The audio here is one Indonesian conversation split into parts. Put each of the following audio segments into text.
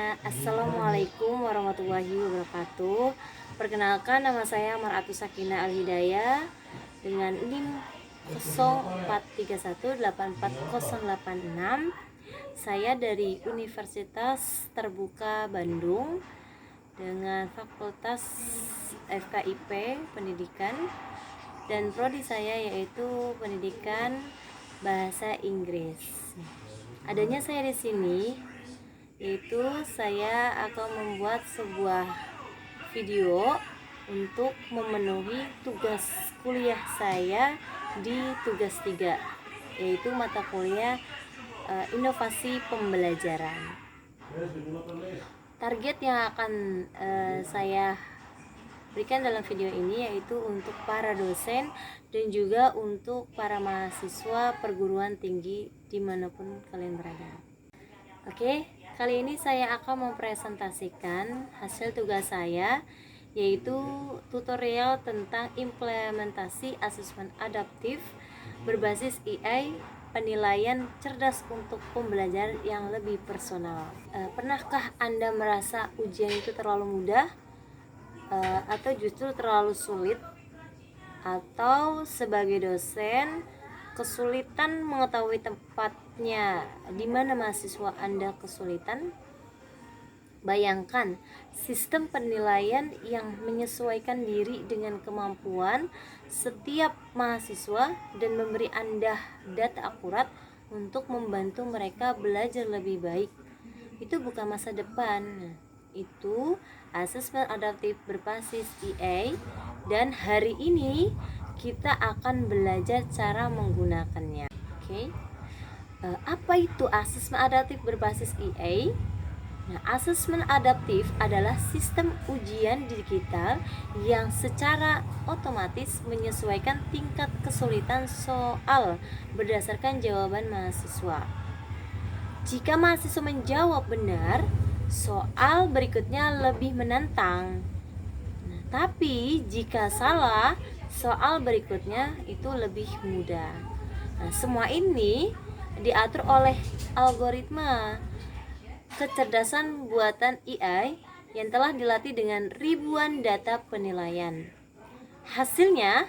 Assalamualaikum warahmatullahi wabarakatuh. Perkenalkan, nama saya Maratu Sakina Al-Hidayah dengan NIM 0431844086. Saya dari Universitas Terbuka Bandung dengan Fakultas FKIP Pendidikan, dan prodi saya yaitu Pendidikan Bahasa Inggris. Adanya saya di sini yaitu saya akan membuat sebuah video untuk memenuhi tugas kuliah saya di tugas 3, yaitu mata kuliah inovasi pembelajaran. Target yang akan saya berikan dalam video ini yaitu untuk para dosen dan juga untuk para mahasiswa perguruan tinggi dimanapun kalian berada. Oke, kali ini saya akan mempresentasikan hasil tugas saya, yaitu tutorial tentang implementasi asesmen adaptif berbasis AI, penilaian cerdas untuk pembelajaran yang lebih personal. Pernahkah Anda merasa ujian itu terlalu mudah atau justru terlalu sulit? Atau sebagai dosen kesulitan mengetahui tempatnya di mana mahasiswa Anda kesulitan? Bayangkan sistem penilaian yang menyesuaikan diri dengan kemampuan setiap mahasiswa dan memberi Anda data akurat untuk membantu mereka belajar lebih baik. Itu bukan masa depan. Itu asesmen adaptif berbasis AI, dan hari ini kita akan belajar cara menggunakannya. Oke. Apa itu asesmen adaptif berbasis AI? Nah, asesmen adaptif adalah sistem ujian digital yang secara otomatis menyesuaikan tingkat kesulitan soal berdasarkan jawaban mahasiswa. Jika mahasiswa menjawab benar, soal berikutnya lebih menantang. Nah, tapi jika salah, soal berikutnya itu lebih mudah. Nah, semua ini diatur oleh algoritma kecerdasan buatan AI yang telah dilatih dengan ribuan data penilaian. Hasilnya,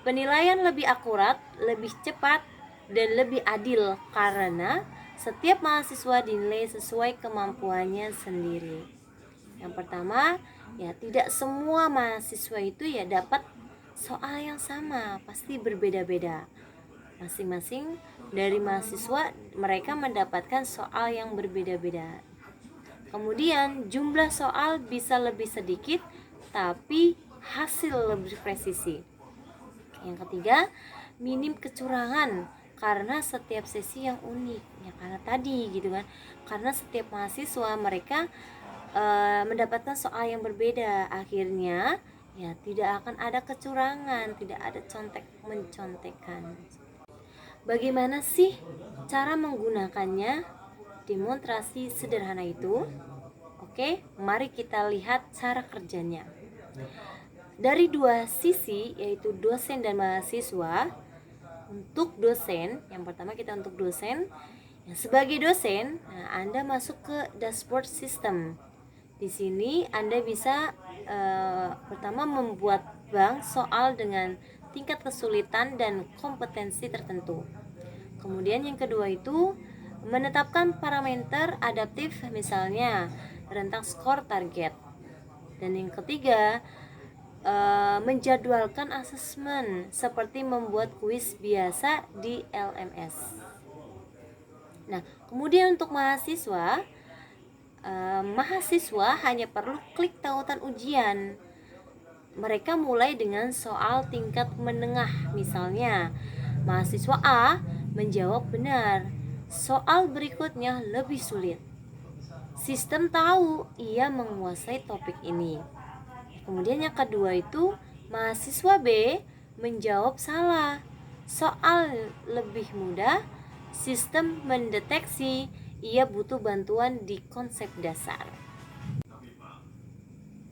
penilaian lebih akurat, lebih cepat, dan lebih adil karena setiap mahasiswa dinilai sesuai kemampuannya sendiri. Yang pertama, ya tidak semua mahasiswa itu ya dapat soal yang sama, pasti berbeda-beda. Masing-masing dari mahasiswa mereka mendapatkan soal yang berbeda-beda. Kemudian jumlah soal bisa lebih sedikit tapi hasil lebih presisi. Yang ketiga, minim kecurangan karena setiap sesi yang unik. Ya karena tadi gitu kan. Karena setiap mahasiswa mereka mendapatkan soal yang berbeda, akhirnya ya tidak akan ada kecurangan, tidak ada contek-mencontekan. Bagaimana sih cara menggunakannya? Demonstrasi sederhana itu. Oke, mari kita lihat cara kerjanya. Dari dua sisi, yaitu dosen dan mahasiswa. Untuk dosen, yang pertama kita untuk dosen. Sebagai dosen, Anda masuk ke dashboard system. Di sini Anda bisa pertama membuat bank soal dengan tingkat kesulitan dan kompetensi tertentu. Kemudian yang kedua itu menetapkan parameter adaptif, misalnya rentang skor target. Dan yang ketiga menjadwalkan asesmen seperti membuat kuis biasa di LMS. Nah, kemudian untuk mahasiswa hanya perlu klik tautan ujian. Mereka mulai dengan soal tingkat menengah, misalnya mahasiswa A menjawab benar, soal berikutnya lebih sulit. Sistem tahu ia menguasai topik ini. Kemudian yang kedua itu mahasiswa B menjawab salah, soal lebih mudah. Sistem mendeteksi ia butuh bantuan di konsep dasar.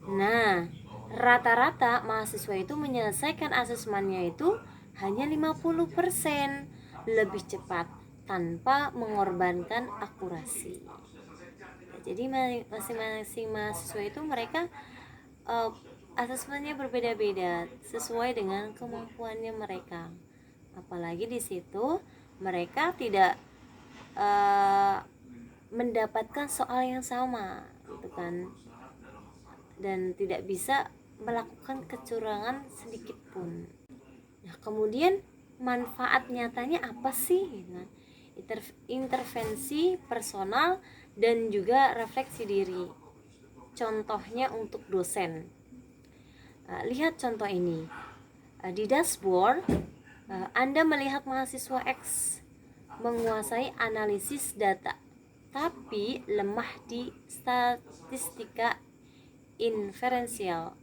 Nah, rata-rata mahasiswa itu menyelesaikan asesmennya itu hanya 50% lebih cepat tanpa mengorbankan akurasi. Jadi masing-masing mahasiswa itu mereka asesmennya berbeda-beda sesuai dengan kemampuannya mereka. Apalagi di situ mereka tidak mendapatkan soal yang sama, gitu kan, dan tidak bisa melakukan kecurangan sedikit pun. Nah, kemudian manfaat nyatanya apa sih? Nah, intervensi personal dan juga refleksi diri. Contohnya untuk dosen. Lihat contoh ini. Di dashboard, Anda melihat mahasiswa X menguasai analisis data, tapi lemah di statistika inferensial.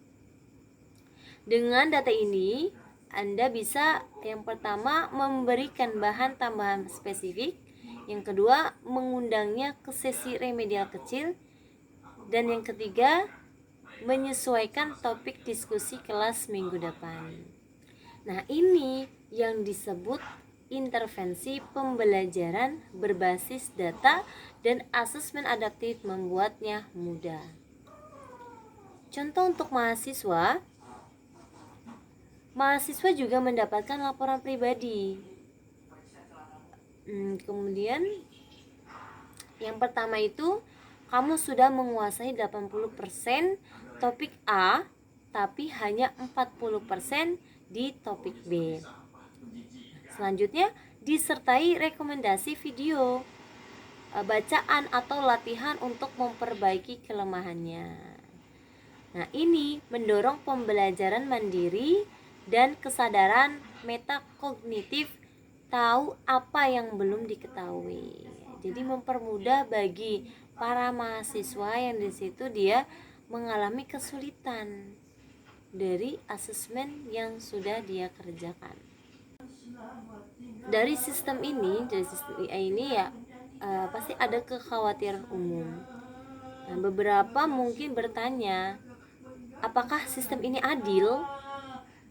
Dengan data ini, Anda bisa yang pertama memberikan bahan tambahan spesifik, yang kedua mengundangnya ke sesi remedial kecil, dan yang ketiga menyesuaikan topik diskusi kelas minggu depan. Nah, ini yang disebut intervensi pembelajaran berbasis data dan asesmen adaptif membuatnya mudah. Contoh untuk mahasiswa juga mendapatkan laporan pribadi. Kemudian yang pertama itu, kamu sudah menguasai 80% topik A, tapi hanya 40% di topik B. Selanjutnya, disertai rekomendasi video, bacaan atau latihan untuk memperbaiki kelemahannya. Nah, ini mendorong pembelajaran mandiri dan kesadaran metakognitif, tahu apa yang belum diketahui. Jadi mempermudah bagi para mahasiswa yang di situ dia mengalami kesulitan dari asesmen yang sudah dia kerjakan. Dari sistem ini ya pasti ada kekhawatiran umum. Nah, beberapa mungkin bertanya, apakah sistem ini adil?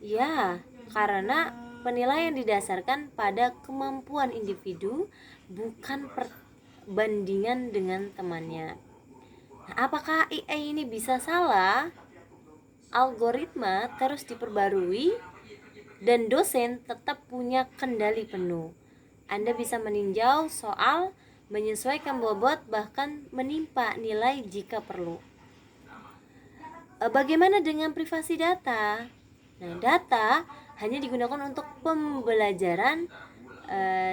Ya, karena penilaian didasarkan pada kemampuan individu, bukan perbandingan dengan temannya. Nah, apakah AI ini bisa salah? Algoritma terus diperbarui dan dosen tetap punya kendali penuh. Anda bisa meninjau soal, menyesuaikan bobot, bahkan menimpa nilai jika perlu. Bagaimana dengan privasi data? Nah, data hanya digunakan untuk pembelajaran,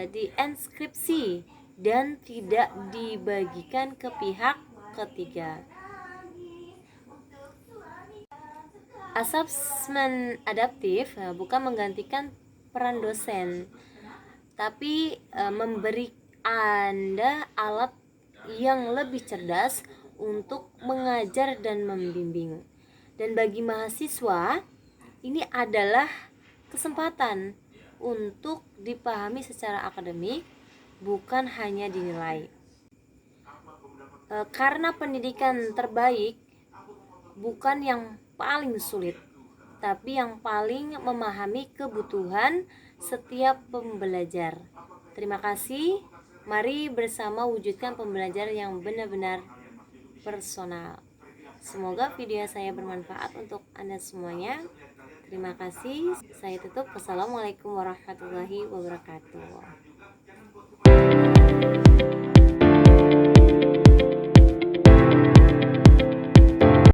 dienkripsi dan tidak dibagikan ke pihak ketiga. Asesmen adaptif bukan menggantikan peran dosen, tapi memberi Anda alat yang lebih cerdas untuk mengajar dan membimbing. Dan bagi mahasiswa, ini adalah kesempatan untuk dipahami secara akademik, bukan hanya dinilai. Karena pendidikan terbaik bukan yang paling sulit, tapi yang paling memahami kebutuhan setiap pembelajar. Terima kasih. Mari bersama wujudkan pembelajaran yang benar-benar personal. Semoga video saya bermanfaat untuk Anda semuanya. Terima kasih. Saya tutup. Wassalamualaikum warahmatullahi wabarakatuh.